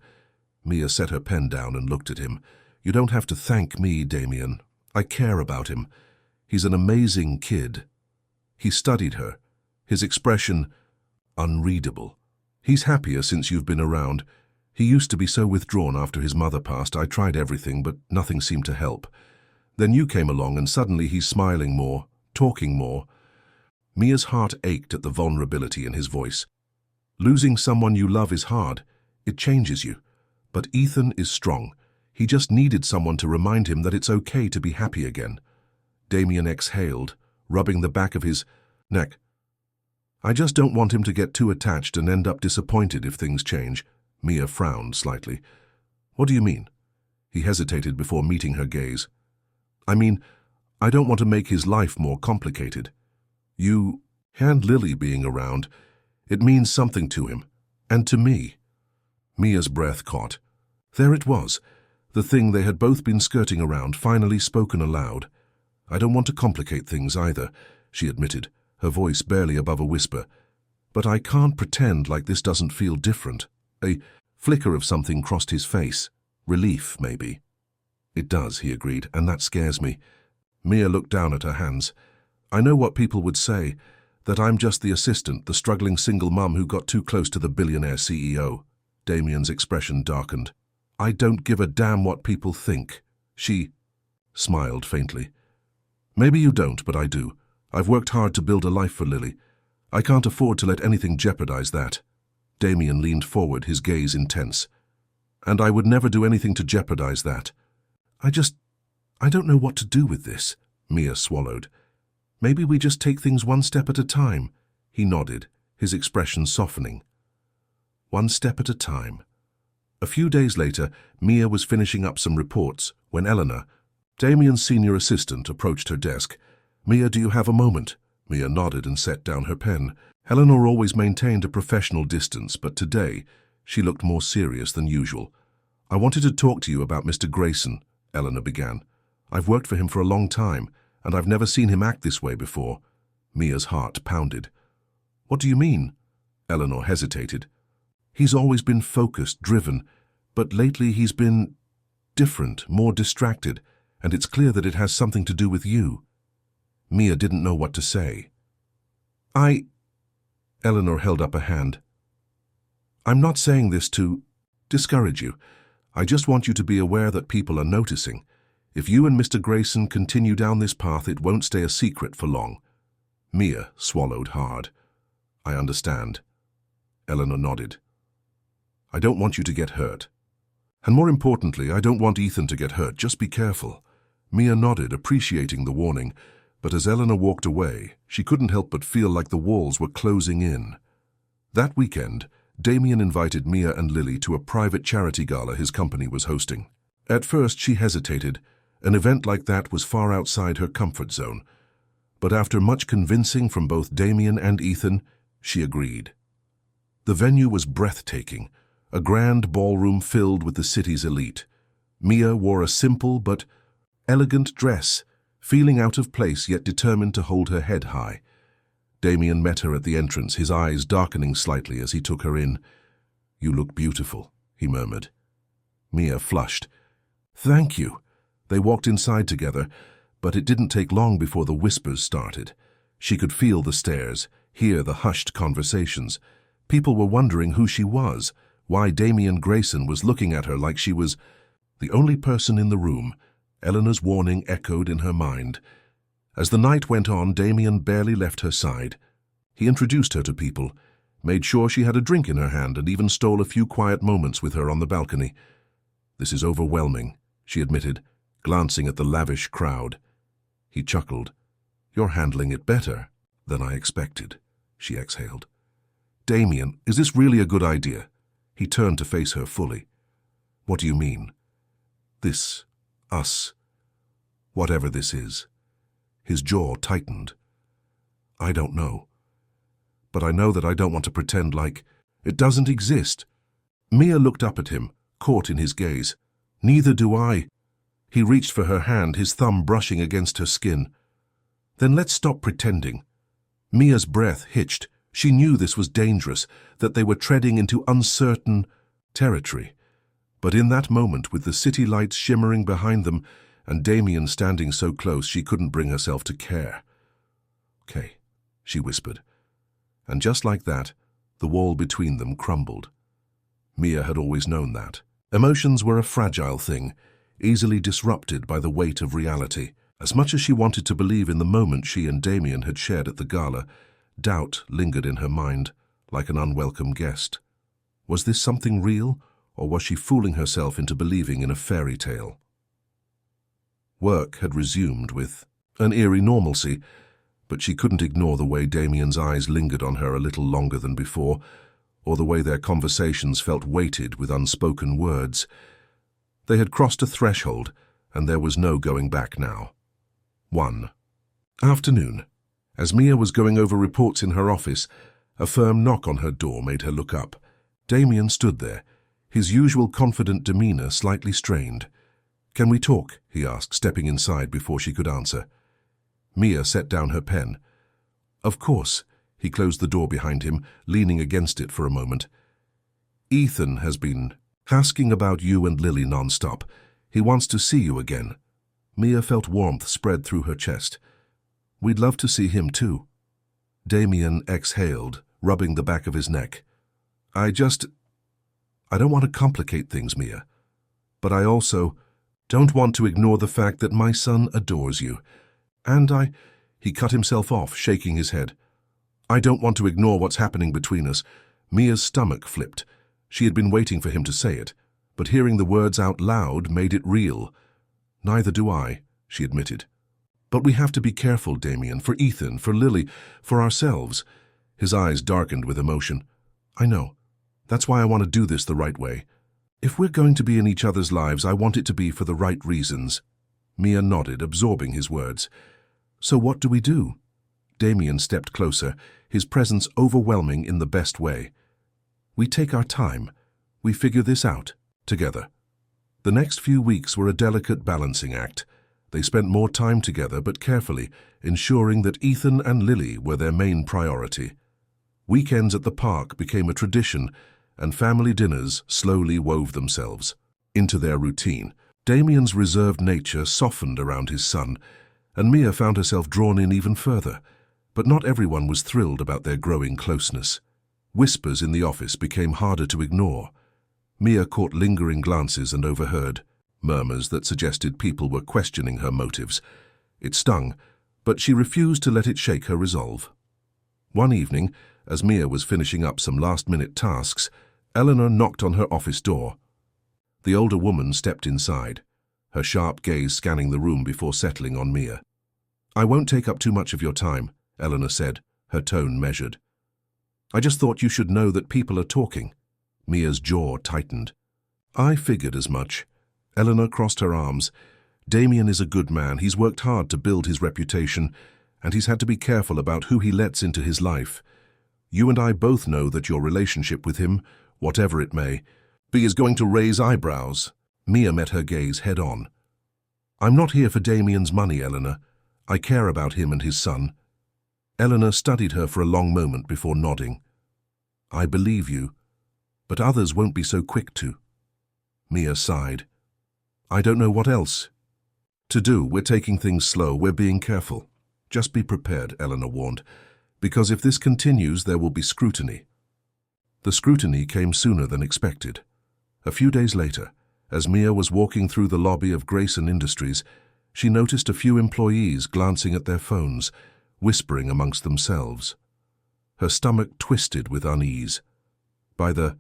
Mia set her pen down and looked at him. "You don't have to thank me, Damien. I care about him. He's an amazing kid." He studied her, his expression unreadable. "He's happier since you've been around. He used to be so withdrawn after his mother passed. I tried everything, but nothing seemed to help. Then you came along and suddenly he's smiling more, talking more." Mia's heart ached at the vulnerability in his voice. Losing someone you love is hard. It changes you. But Ethan is strong. He just needed someone to remind him that it's okay to be happy again. Damien exhaled, rubbing the back of his neck. "I just don't want him to get too attached and end up disappointed if things change." Mia frowned slightly. "What do you mean?" He hesitated before meeting her gaze. "I mean, I don't want to make his life more complicated. You and Lily being around, it means something to him, and to me." Mia's breath caught. There it was, the thing they had both been skirting around, finally spoken aloud. "I don't want to complicate things either," she admitted, her voice barely above a whisper. "But I can't pretend like this doesn't feel different." A flicker of something crossed his face. Relief, maybe. "It does," he agreed, "and that scares me." Mia looked down at her hands. "I know what people would say, that I'm just the assistant, the struggling single mum who got too close to the billionaire CEO. Damien's expression darkened. "I don't give a damn what people think." She smiled faintly. "Maybe you don't, but I do. I've worked hard to build a life for Lily. I can't afford to let anything jeopardize that." Damien leaned forward, his gaze intense. "And I would never do anything to jeopardize that. I don't know what to do with this." Mia swallowed. "Maybe we just take things one step at a time." He nodded, his expression softening. One step at a time. A few days later, Mia was finishing up some reports when Eleanor, Damien's senior assistant, approached her desk. "Mia, do you have a moment?" Mia nodded and set down her pen. Eleanor always maintained a professional distance, but today she looked more serious than usual. "I wanted to talk to you about Mr. Grayson," Eleanor began. "I've worked for him for a long time, and I've never seen him act this way before." Mia's heart pounded. "What do you mean?" Eleanor hesitated. "He's always been focused, driven, but lately he's been different, more distracted, and it's clear that it has something to do with you." Mia didn't know what to say. Eleanor held up a hand. "I'm not saying this to discourage you. I just want you to be aware that people are noticing. If you and Mr. Grayson continue down this path, it won't stay a secret for long." Mia swallowed hard. "I understand." Eleanor nodded. "I don't want you to get hurt. And more importantly, I don't want Ethan to get hurt. Just be careful." Mia nodded, appreciating the warning, but as Eleanor walked away, she couldn't help but feel like the walls were closing in. That weekend, Damien invited Mia and Lily to a private charity gala his company was hosting. At first, she hesitated. An event like that was far outside her comfort zone. But after much convincing from both Damien and Ethan, she agreed. The venue was breathtaking, a grand ballroom filled with the city's elite. Mia wore a simple but elegant dress, feeling out of place yet determined to hold her head high. Damien met her at the entrance, his eyes darkening slightly as he took her in. "You look beautiful," he murmured. Mia flushed. "Thank you." They walked inside together, but it didn't take long before the whispers started. She could feel the stares, hear the hushed conversations. People were wondering who she was, why Damien Grayson was looking at her like she was the only person in the room. Eleanor's warning echoed in her mind. As the night went on, Damien barely left her side. He introduced her to people, made sure she had a drink in her hand, and even stole a few quiet moments with her on the balcony. "This is overwhelming," she admitted, glancing at the lavish crowd. He chuckled. "You're handling it better than I expected," she exhaled. "Damien, is this really a good idea?" He turned to face her fully. "What do you mean?" "This, us, whatever this is." His jaw tightened. "I don't know. But I know that I don't want to pretend like it doesn't exist." Mia looked up at him, caught in his gaze. "Neither do I." He reached for her hand, his thumb brushing against her skin. "Then let's stop pretending." Mia's breath hitched. She knew this was dangerous, that they were treading into uncertain territory. But in that moment, with the city lights shimmering behind them and Damien standing so close, she couldn't bring herself to care. "Okay," she whispered. And just like that, the wall between them crumbled. Mia had always known that. Emotions were a fragile thing, easily disrupted by the weight of reality. As much as she wanted to believe in the moment she and Damien had shared at the gala, doubt lingered in her mind, like an unwelcome guest. Was this something real, or was she fooling herself into believing in a fairy tale? Work had resumed with an eerie normalcy, but she couldn't ignore the way Damien's eyes lingered on her a little longer than before, or the way their conversations felt weighted with unspoken words. They had crossed a threshold, and there was no going back now. 1. Afternoon. As Mia was going over reports in her office, a firm knock on her door made her look up. Damien stood there, his usual confident demeanor slightly strained. "Can we talk?" he asked, stepping inside before she could answer. Mia set down her pen. "Of course." He closed the door behind him, leaning against it for a moment. "Ethan has been asking about you and Lily non-stop. He wants to see you again." Mia felt warmth spread through her chest. "We'd love to see him too." Damien exhaled, rubbing the back of his neck. I don't want to complicate things, Mia. But I also don't want to ignore the fact that my son adores you. And he cut himself off, shaking his head. I don't want to ignore what's happening between us." Mia's stomach flipped. She had been waiting for him to say it, but hearing the words out loud made it real. "Neither do I," she admitted. "But we have to be careful, Damien, for Ethan, for Lily, for ourselves." His eyes darkened with emotion. "I know. That's why I want to do this the right way. If we're going to be in each other's lives, I want it to be for the right reasons." Mia nodded, absorbing his words. "So what do we do?" Damien stepped closer, his presence overwhelming in the best way. "We take our time. We figure this out, together." The next few weeks were a delicate balancing act. They spent more time together, but carefully, ensuring that Ethan and Lily were their main priority. Weekends at the park became a tradition, and family dinners slowly wove themselves into their routine. Damien's reserved nature softened around his son, and Mia found herself drawn in even further. But not everyone was thrilled about their growing closeness. Whispers in the office became harder to ignore. Mia caught lingering glances and overheard murmurs that suggested people were questioning her motives. It stung, but she refused to let it shake her resolve. One evening, as Mia was finishing up some last-minute tasks, Eleanor knocked on her office door. The older woman stepped inside, her sharp gaze scanning the room before settling on Mia. "I won't take up too much of your time," Eleanor said, her tone measured. "I just thought you should know that people are talking." Mia's jaw tightened. "I figured as much." Eleanor crossed her arms. "Damien is a good man. He's worked hard to build his reputation, and he's had to be careful about who he lets into his life. You and I both know that your relationship with him, whatever it may be, is going to raise eyebrows." Mia met her gaze head-on. "I'm not here for Damien's money, Eleanor. I care about him and his son." Eleanor studied her for a long moment before nodding. "I believe you, but others won't be so quick to." Mia sighed. "I don't know what else to do. We're taking things slow. We're being careful. Just be prepared," Eleanor warned, "because if this continues, there will be scrutiny." The scrutiny came sooner than expected. A few days later, as Mia was walking through the lobby of Grayson Industries, she noticed a few employees glancing at their phones, whispering amongst themselves. Her stomach twisted with unease. By the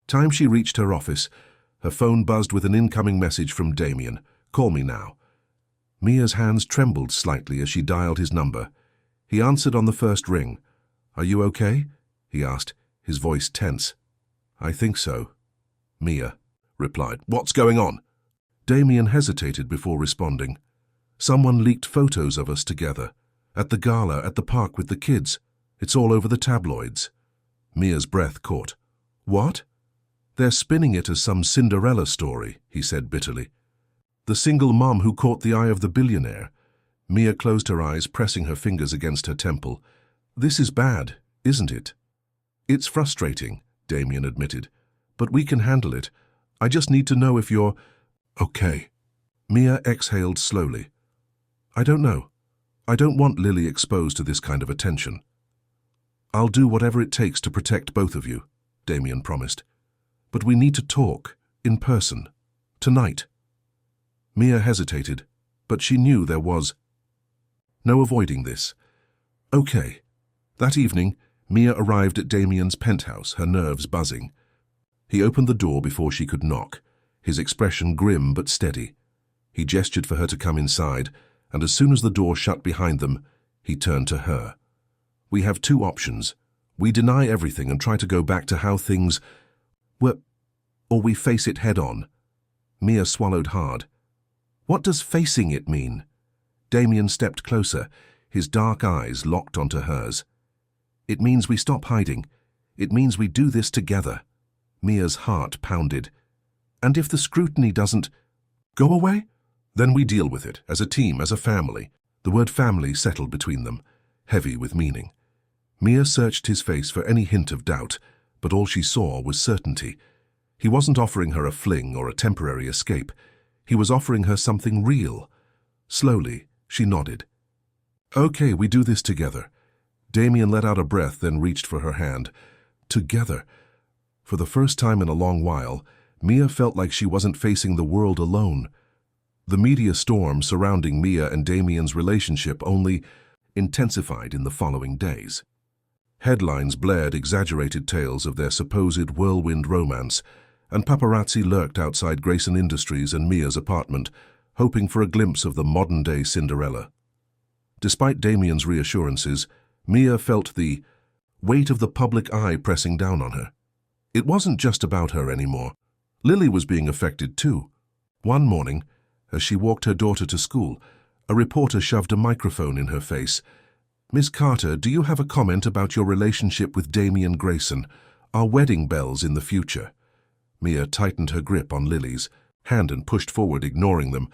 time she reached her office, her phone buzzed with an incoming message from Damien. "Call me now." Mia's hands trembled slightly as she dialed his number. He answered on the first ring. "Are you okay?" he asked, his voice tense. "I think so," Mia replied. "What's going on?" Damien hesitated before responding. "Someone leaked photos of us together, at the gala at the park with the kids. It's all over the tabloids." Mia's breath caught. "What?" "They're spinning it as some Cinderella story," he said bitterly. "The single mom who caught the eye of the billionaire." Mia closed her eyes, pressing her fingers against her temple. "This is bad, isn't it?" "It's frustrating," Damien admitted, "but we can handle it. I just need to know if you're okay." Mia exhaled slowly. "I don't know. I don't want Lily exposed to this kind of attention." "I'll do whatever it takes to protect both of you," Damien promised. "But we need to talk, in person, tonight." Mia hesitated, but she knew there was no avoiding this. "Okay." That evening, Mia arrived at Damien's penthouse, her nerves buzzing. He opened the door before she could knock, his expression grim but steady. He gestured for her to come inside, and as soon as the door shut behind them, he turned to her. "We have two options. We deny everything and try to go back to how things were, or we face it head-on." Mia swallowed hard. "What does facing it mean?" Damien stepped closer, his dark eyes locked onto hers. "It means we stop hiding. It means we do this together." Mia's heart pounded. "And if the scrutiny doesn't go away?" "Then we deal with it, as a team, as a family." The word family settled between them, heavy with meaning. Mia searched his face for any hint of doubt, but all she saw was certainty. He wasn't offering her a fling or a temporary escape. He was offering her something real. Slowly, she nodded. "Okay, we do this together." Damien let out a breath, then reached for her hand. Together. For the first time in a long while, Mia felt like she wasn't facing the world alone. The media storm surrounding Mia and Damien's relationship only intensified in the following days. Headlines blared exaggerated tales of their supposed whirlwind romance, and paparazzi lurked outside Grayson Industries and Mia's apartment, hoping for a glimpse of the modern-day Cinderella. Despite Damien's reassurances, Mia felt the weight of the public eye pressing down on her. It wasn't just about her anymore. Lily was being affected too. One morning, as she walked her daughter to school, a reporter shoved a microphone in her face. "Miss Carter, do you have a comment about your relationship with Damien Grayson? Our wedding bells in the future?" Mia tightened her grip on Lily's hand and pushed forward, ignoring them,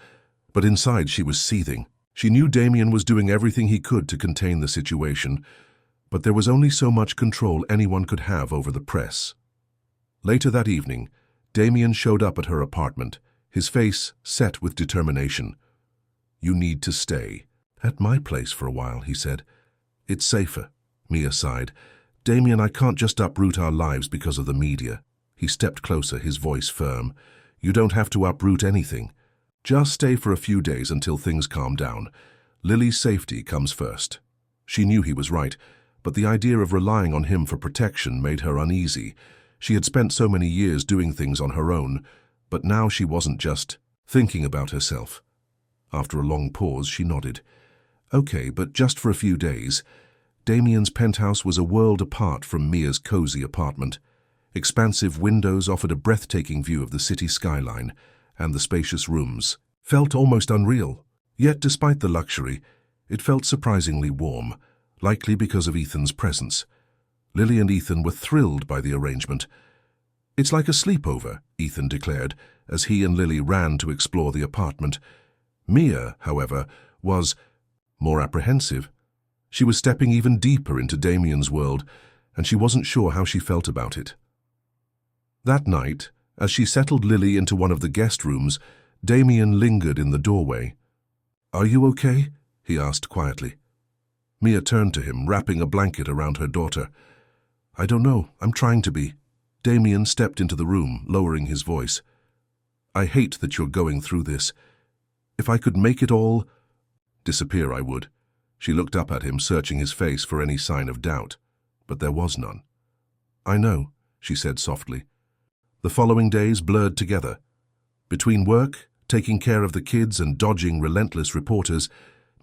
but inside she was seething. She knew Damien was doing everything he could to contain the situation, but there was only so much control anyone could have over the press. Later that evening, Damien showed up at her apartment, his face set with determination. "You need to stay at my place for a while," he said. "It's safer." Mia sighed. "Damien, I can't just uproot our lives because of the media." He stepped closer, his voice firm. "You don't have to uproot anything. Just stay for a few days until things calm down. Lily's safety comes first." She knew he was right, but the idea of relying on him for protection made her uneasy. She had spent so many years doing things on her own, but now she wasn't just thinking about herself. After a long pause, she nodded. "Okay, but just for a few days." Damien's penthouse was a world apart from Mia's cozy apartment. Expansive windows offered a breathtaking view of the city skyline, and the spacious rooms felt almost unreal. Yet, despite the luxury, it felt surprisingly warm, likely because of Ethan's presence. Lily and Ethan were thrilled by the arrangement. "It's like a sleepover," Ethan declared, as he and Lily ran to explore the apartment. Mia, however, was more apprehensive. She was stepping even deeper into Damien's world, and she wasn't sure how she felt about it. That night, as she settled Lily into one of the guest rooms, Damien lingered in the doorway. "Are you okay?" he asked quietly. Mia turned to him, wrapping a blanket around her daughter. "I don't know. I'm trying to be." Damien stepped into the room, lowering his voice. "I hate that you're going through this. If I could make it all disappear, I would." She looked up at him, searching his face for any sign of doubt, but there was none. "I know," she said softly. The following days blurred together. Between work, taking care of the kids, and dodging relentless reporters,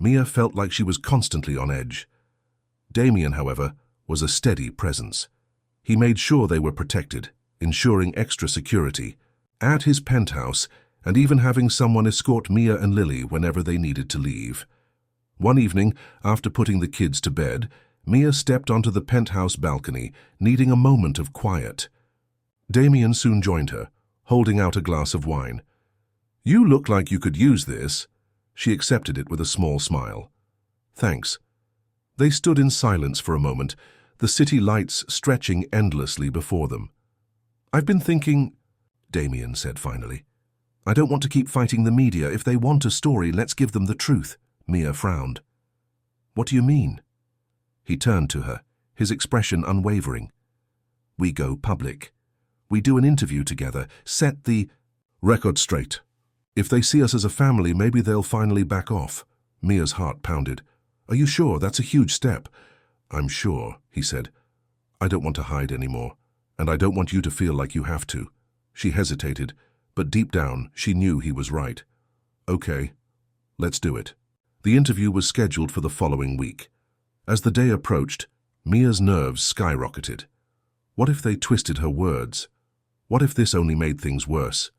Mia felt like she was constantly on edge. Damien, however, was a steady presence. He made sure they were protected, ensuring extra security, at his penthouse, and even having someone escort Mia and Lily whenever they needed to leave. One evening, after putting the kids to bed, Mia stepped onto the penthouse balcony, needing a moment of quiet. Damien soon joined her, holding out a glass of wine. "You look like you could use this." She accepted it with a small smile. "Thanks." They stood in silence for a moment, the city lights stretching endlessly before them. "I've been thinking," Damien said finally. "I don't want to keep fighting the media. If they want a story, let's give them the truth." Mia frowned. "What do you mean?" He turned to her, his expression unwavering. "We go public. We do an interview together, set the record straight. If they see us as a family, maybe they'll finally back off." Mia's heart pounded. "Are you sure? That's a huge step." "I'm sure," he said. "I don't want to hide anymore, and I don't want you to feel like you have to." She hesitated, but deep down she knew he was right. "Okay, let's do it." The interview was scheduled for the following week. As the day approached, Mia's nerves skyrocketed. What if they twisted her words? What if this only made things worse?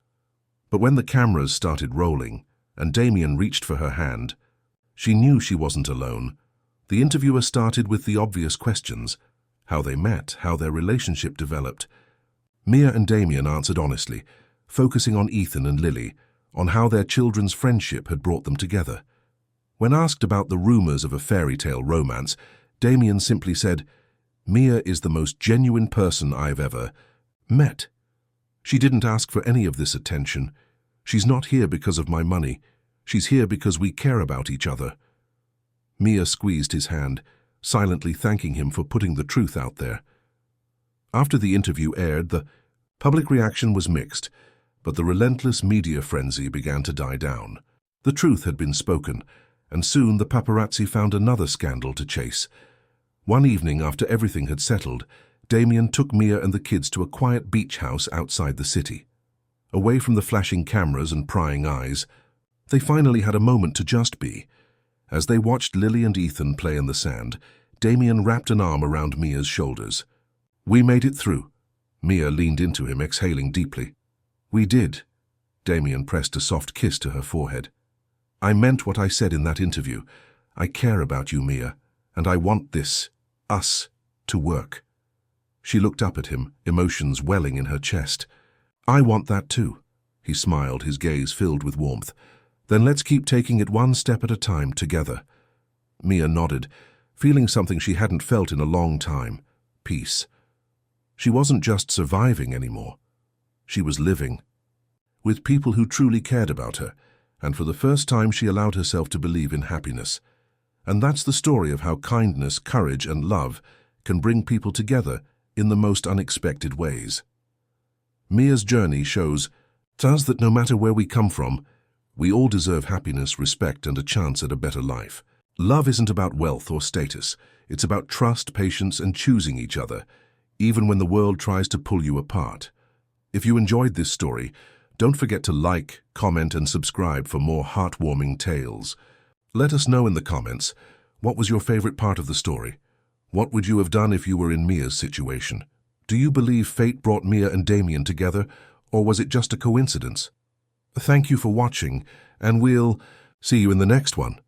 But when the cameras started rolling, and Damien reached for her hand, she knew she wasn't alone. The interviewer started with the obvious questions: how they met, how their relationship developed. Mia and Damien answered honestly, focusing on Ethan and Lily, on how their children's friendship had brought them together. When asked about the rumors of a fairy tale romance, Damien simply said, "Mia is the most genuine person I've ever met. She didn't ask for any of this attention. She's not here because of my money. She's here because we care about each other." Mia squeezed his hand, silently thanking him for putting the truth out there. After the interview aired, the public reaction was mixed, but the relentless media frenzy began to die down. The truth had been spoken, and soon the paparazzi found another scandal to chase. One evening, after everything had settled, Damien took Mia and the kids to a quiet beach house outside the city. Away from the flashing cameras and prying eyes, they finally had a moment to just be. As they watched Lily and Ethan play in the sand, Damien wrapped an arm around Mia's shoulders. "We made it through." Mia leaned into him, exhaling deeply. "We did." Damien pressed a soft kiss to her forehead. "I meant what I said in that interview. I care about you, Mia, and I want this, us, to work." She looked up at him, emotions welling in her chest. "I want that too." He smiled, his gaze filled with warmth. "Then let's keep taking it one step at a time together." Mia nodded, feeling something she hadn't felt in a long time: peace. She wasn't just surviving anymore. She was living. with people who truly cared about her, and for the first time she allowed herself to believe in happiness. And that's the story of how kindness, courage, and love can bring people together in the most unexpected ways. Mia's journey shows us that no matter where we come from, we all deserve happiness, respect, and a chance at a better life. Love isn't about wealth or status. It's about trust, patience, and choosing each other, even when the world tries to pull you apart. If you enjoyed this story, don't forget to like, comment, and subscribe for more heartwarming tales. Let us know in the comments, what was your favorite part of the story? What would you have done if you were in Mia's situation? Do you believe fate brought Mia and Damien together, or was it just a coincidence? Thank you for watching, and we'll see you in the next one.